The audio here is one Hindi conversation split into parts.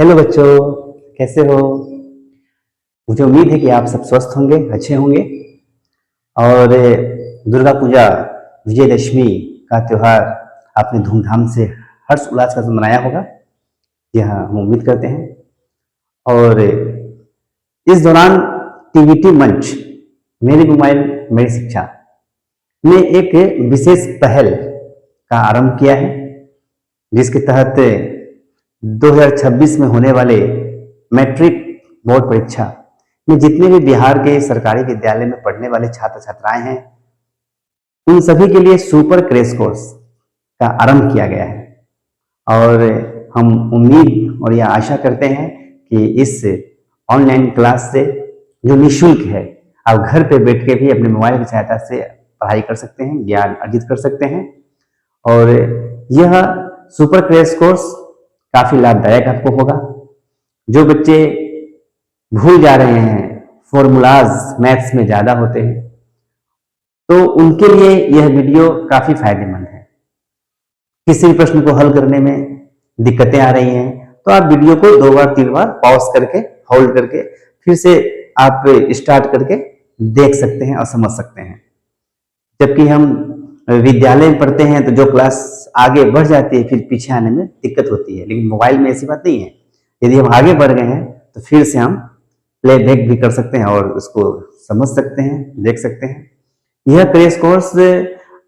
हेलो बच्चों, कैसे हो? मुझे उम्मीद है कि आप सब स्वस्थ होंगे, अच्छे होंगे। और दुर्गा पूजा, विजयदशमी का त्योहार आपने धूमधाम से, हर्ष उल्लास का मनाया होगा। जी हाँ, हम उम्मीद करते हैं। और इस दौरान टीवीटी मंच, मेरी मोबाइल मेरी शिक्षा ने एक विशेष पहल का आरंभ किया है, जिसके तहत 2026 में होने वाले मैट्रिक बोर्ड परीक्षा में जितने भी बिहार के सरकारी विद्यालय में पढ़ने वाले छात्र छात्राएं हैं, उन सभी के लिए सुपर क्रैश कोर्स का आरंभ किया गया है। और हम उम्मीद और यह आशा करते हैं कि इस ऑनलाइन क्लास से, जो निःशुल्क है, आप घर पे बैठ के भी अपने मोबाइल की सहायता से पढ़ाई कर सकते हैं, ज्ञान अर्जित कर सकते हैं। और यह सुपर क्रैश कोर्स काफी लाभदायक आपको होगा। जो बच्चे भूल जा रहे हैं, फॉर्मूलाज मैथ्स में ज्यादा होते हैं, तो उनके लिए यह वीडियो काफी फायदेमंद है। किसी भी प्रश्न को हल करने में दिक्कतें आ रही हैं, तो आप वीडियो को 2 बार 3 बार पॉज करके, होल्ड करके, फिर से आप स्टार्ट करके देख सकते हैं और समझ सकते हैं। जबकि हम विद्यालय में पढ़ते हैं तो जो क्लास आगे बढ़ जाती है, फिर पीछे आने में दिक्कत होती है, लेकिन मोबाइल में ऐसी बात नहीं है। यदि हम आगे बढ़ गए हैं तो फिर से हम प्लेबैक भी कर सकते हैं और उसको समझ सकते हैं, देख सकते हैं। यह क्रैश कोर्स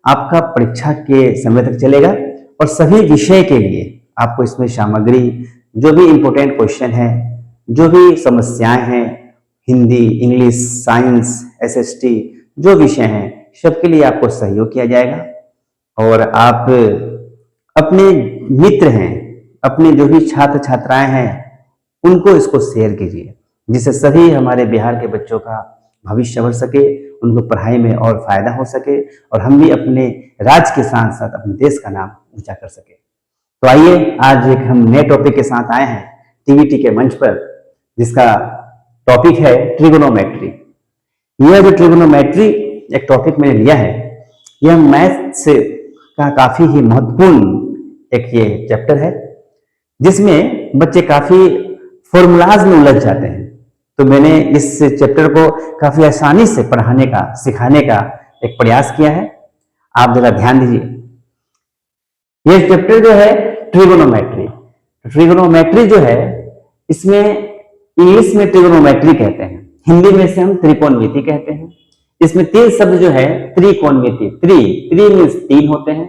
आपका परीक्षा के समय तक चलेगा और सभी विषय के लिए आपको इसमें सामग्री, जो भी इंपॉर्टेंट क्वेश्चन है, जो भी समस्याएं हैं, हिंदी, इंग्लिश, साइंस, एसएसटी, जो विषय हैं, सबके लिए आपको सहयोग किया जाएगा। और आप अपने मित्र हैं, अपने जो भी छात्र छात्राएं हैं, उनको इसको शेयर कीजिए, जिससे सभी हमारे बिहार के बच्चों का भविष्य बढ़ सके, उनको पढ़ाई में और फायदा हो सके, और हम भी अपने राज्य के साथ साथ अपने देश का नाम ऊंचा कर सके। तो आइए, आज एक हम नए टॉपिक के साथ आए हैं टीवीटी के मंच पर, जिसका टॉपिक है ट्रिगोनोमेट्री। यह जो ट्रिगोनोमेट्री एक टॉपिक मैंने लिया है, यह मैथ्स का काफी ही महत्वपूर्ण एक ये चैप्टर है, जिसमें बच्चे काफी फॉर्मूलाज में उलझ जाते हैं। तो मैंने इस चैप्टर को काफी आसानी से पढ़ाने का, सिखाने का एक प्रयास किया है। आप जरा ध्यान दीजिए। यह चैप्टर जो है ट्रिगोनोमेट्री, ट्रिगोनोमेट्री जो है, इसमें इंग्लिश में ट्रिगोनोमेट्री कहते हैं, हिंदी में से हम त्रिकोणमिति कहते हैं। इसमें 3 शब्द जो है त्रिकोणमिति, त्रि मीन्स 3 होते हैं।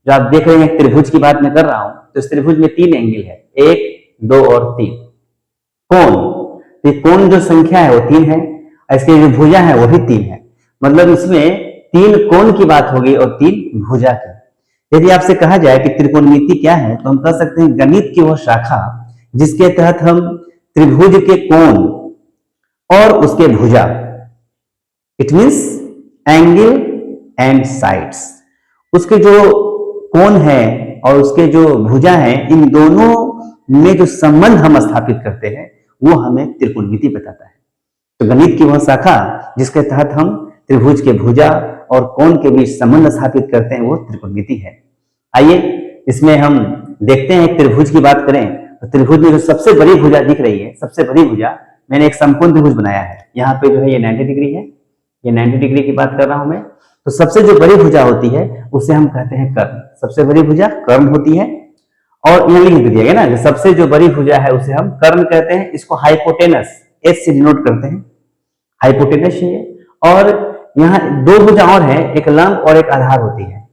जो आप देख रहे हैं त्रिभुज की बात मैं कर रहा हूं, तो इस त्रिभुज में 3 एंगल है, 1, 2 और 3। कोण, तो कोण जो संख्या है वो 3 है, इसके जो भुजा है वो भी 3 है। मतलब इसमें 3 कोण की बात होगी और 3 भुजा की। यदि आपसे कहा जाए कि त्रिकोणमिति क्या है, तो हम कह सकते हैं गणित की वह शाखा जिसके तहत हम त्रिभुज के कोण और उसके भुजा, it means angle and sides, उसके जो कोण है और उसके जो भुजा है, इन दोनों में जो संबंध हम स्थापित करते हैं, वो हमें त्रिकोणमिति बताता है। तो गणित की वह शाखा जिसके तहत हम त्रिभुज के भुजा और कोण के बीच संबंध स्थापित करते हैं, वो त्रिकोणमिति है। आइए, इसमें हम देखते हैं, त्रिभुज की बात करें तो त्रिभुज में जो सबसे बड़ी भुजा दिख रही है, सबसे बड़ी भुजा, मैंने एक समकोण त्रिभुज बनाया है। यहाँ पे जो है ये 90 डिग्री है, ये 90 डिग्री की बात कर रहा हूं मैं। तो सबसे जो बड़ी भुजा होती है उसे हम कहते हैं कर्ण। सबसे बड़ी भुजा कर्ण होती है। और यहाँ लिख दिया गया ना, सबसे जो बड़ी भुजा है उसे हम कर्ण कहते हैं। इसको हाइपोटेनस, एच से डिनोट करते हैं, हाइपोटेनस है। और यहाँ 2 भुजा और है, एक लंब और एक आधार होती है।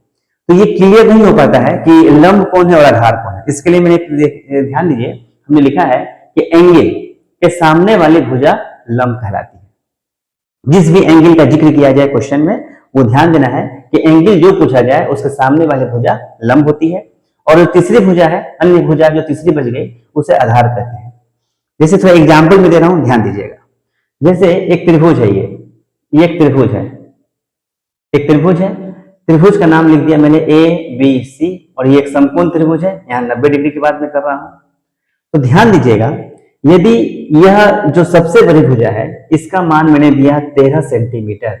तो ये क्लियर नहीं हो पाता है कि लंब कौन है और आधार कौन है। इसके लिए मैंने ध्यान दीजिए, हमने लिखा है कि एंगल के सामने वाली भुजा लंब कहलाती है। जिस भी एंगल का जिक्र किया जाए क्वेश्चन में, वो ध्यान देना है कि एंगल जो पूछा जाए उसके सामने वाली भुजा लंब होती है, और जो तीसरी भुजा है, अन्य भुजा जो तीसरी बच गई, उसे आधार कहते हैं। जैसे थोड़ा एग्जाम्पल में दे रहा हूं, ध्यान दीजिएगा। जैसे एक त्रिभुज है, ये एक त्रिभुज है, एक त्रिभुज है। त्रिभुज का नाम लिख दिया मैंने ABC, और ये एक समकोण त्रिभुज है। यहाँ 90 डिग्री की बात मैं कर रहा हूं। तो ध्यान दीजिएगा, यदि यह जो सबसे बड़ी भुजा है, इसका मान मैंने दिया 13 सेंटीमीटर,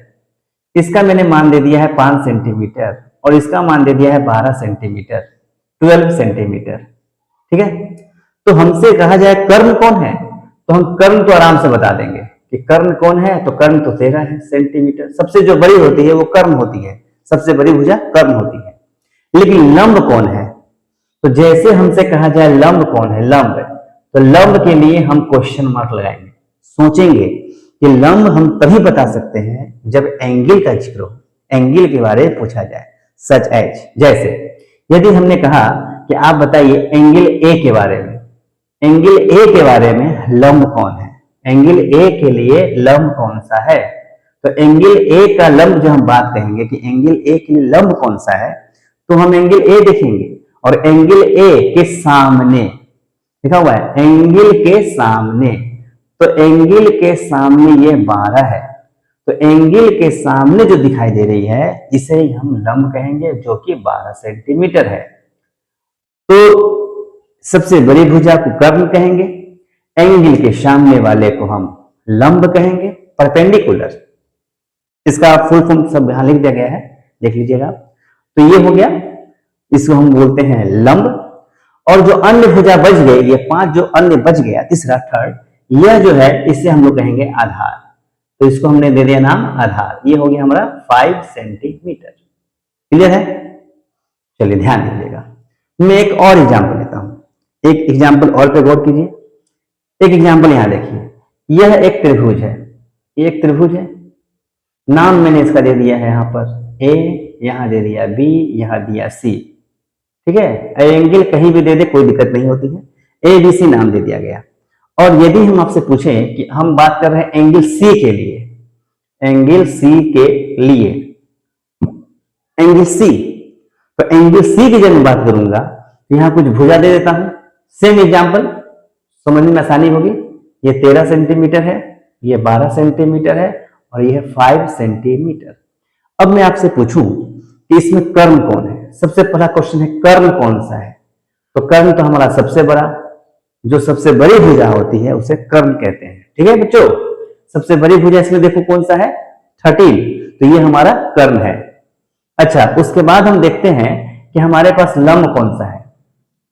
इसका मैंने मान दे दिया है 5 सेंटीमीटर, और इसका मान दे दिया है 12 सेंटीमीटर, 12 सेंटीमीटर, ठीक है। तो हमसे कहा जाए कर्ण कौन है, तो हम कर्ण तो आराम से बता देंगे कि कर्ण कौन है, तो कर्ण तो 13 है सेंटीमीटर। सबसे जो बड़ी होती है वो कर्ण होती है, सबसे बड़ी भुजा कर्ण होती है। लेकिन लंब कौन है, तो जैसे हमसे कहा जाए लंब कौन है, लंब, तो लंब के लिए हम क्वेश्चन मार्क लगाएंगे, सोचेंगे कि लंब हम तभी बता सकते हैं जब एंगल का जिक्र हो, एंगल के बारे में पूछा जाए। सच एज, जैसे यदि हमने कहा कि आप बताइए एंगल ए के बारे में, एंगल ए के बारे में लंब कौन है, एंगल ए के लिए लंब कौन सा है, तो एंगल ए का लंब जो हम बात कहेंगे कि एंगल ए के लिए लंब कौन सा है, तो हम एंगल ए देखेंगे और एंगल ए के सामने लिखा हुआ है, एंगल के सामने, तो एंगल के सामने ये 12 है, तो एंगल के सामने जो दिखाई दे रही है इसे हम लंब कहेंगे, जो कि 12 सेंटीमीटर है। तो सबसे बड़ी भुजा को कर्ण कहेंगे, एंगल के सामने वाले को हम लंब कहेंगे, परपेंडिकुलर। इसका फुल फॉर्म सब यहां लिख दिया गया है, देख लीजिएगा। तो ये हो गया, इसको हम बोलते हैं लंब। और जो अन्य भुजा बच गई, ये 5 जो अन्य बच गया, तीसरा थर्ड, यह जो है इसे हम लोग कहेंगे आधार, तो इसको हमने दे दिया नाम आधार। ये हो गया हमारा 5 सेंटीमीटर। क्लियर है? चलिए ध्यान दीजिएगा, मैं एक और एग्जाम्पल लेता हूं, एक एग्जाम्पल और पे गौर कीजिए। एक एग्जाम्पल यहां देखिए, यह एक त्रिभुज है, एक त्रिभुज है, नाम मैंने इसका दे दिया है यहां पर ए, यहां दे दिया बी, यहां दिया सी। ठीक है, एंगल कहीं भी दे दे कोई दिक्कत नहीं होती है, ए बी सी नाम दे दिया गया। और यदि हम आपसे पूछें कि हम बात कर रहे हैं एंगल सी के लिए, एंगल सी के लिए, एंगल सी, तो एंगल सी की जब मैं बात करूंगा तो यहां कुछ भुजा दे देता हूं, सेम एग्जांपल, समझने में आसानी होगी। ये 13 सेंटीमीटर है, ये 12 सेंटीमीटर है और ये 5 सेंटीमीटर। अब मैं आपसे पूछूं कि इसमें कर्ण कौन है, सबसे पहला क्वेश्चन है कर्ण कौन सा है, तो कर्ण तो हमारा सबसे बड़ा, जो सबसे बड़ी भुजा होती है उसे कर्ण कहते हैं। ठीक है बच्चों, सबसे बड़ी भुजा इसमें देखो कौन सा है, 13, तो ये हमारा कर्ण है। अच्छा, उसके बाद हम देखते हैं कि हमारे पास लंब कौन सा है।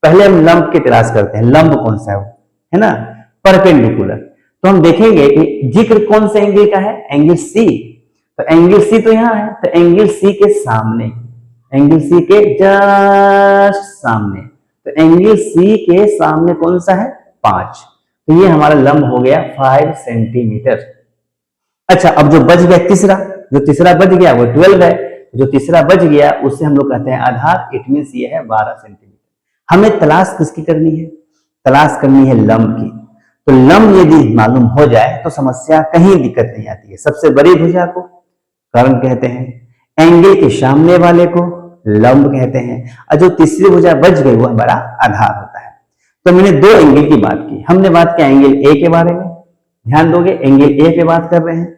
पहले हम लंब की तलाश करते हैं, लंब कौन सा है ना, परपेंडिकुलर। तो हम देखेंगे कि जिक्र कौन से एंगल का है, एंगल सी, तो एंगल सी तो यहां है, तो एंगल सी के सामने, एंगल सी के जस्ट सामने, तो एंगल सी के सामने कौन सा है, 5, तो ये हमारा लंब हो गया 5 सेंटीमीटर। अच्छा, अब जो बच गया तीसरा, जो तीसरा बच गया वो 12 है, जो तीसरा बच गया उसे हम लोग कहते हैं आधार, इट मींस ये है 12 सेंटीमीटर। हमें तलाश किसकी करनी है, तलाश करनी है लंब की। तो लंब यदि मालूम हो जाए तो समस्या कहीं दिक्कत नहीं आती है। सबसे बड़ी भुजा को कर्ण कहते हैं, एंगल के सामने वाले को लंब कहते हैं, और जो तीसरी भुजा बच गई वो हमारा आधार होता है। तो मैंने 2 एंगल की बात की, हमने बात किया एंगल ए के बारे में, ध्यान दोगे एंगल ए पे बात कर रहे हैं,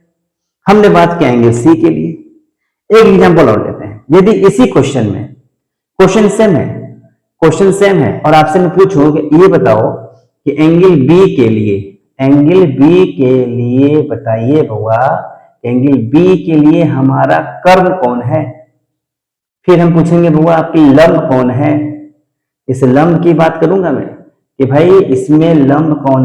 हमने बात किया एंगल सी के लिए। एक एग्जांपल और लेते हैं, यदि इसी क्वेश्चन में, क्वेश्चन सेम है, क्वेश्चन सेम है और आपसे मैं पूछूं कि ये बताओ कि एंगल बी के लिए, एंगल बी के लिए बताइए बउआ, एंगल बी के लिए हमारा कर्ण कौन है। फिर हम पूछेंगे बउआ आपकी लंब कौन है, इस लंब की बात करूंगा मैं कि भाई इसमें लंब कौन है।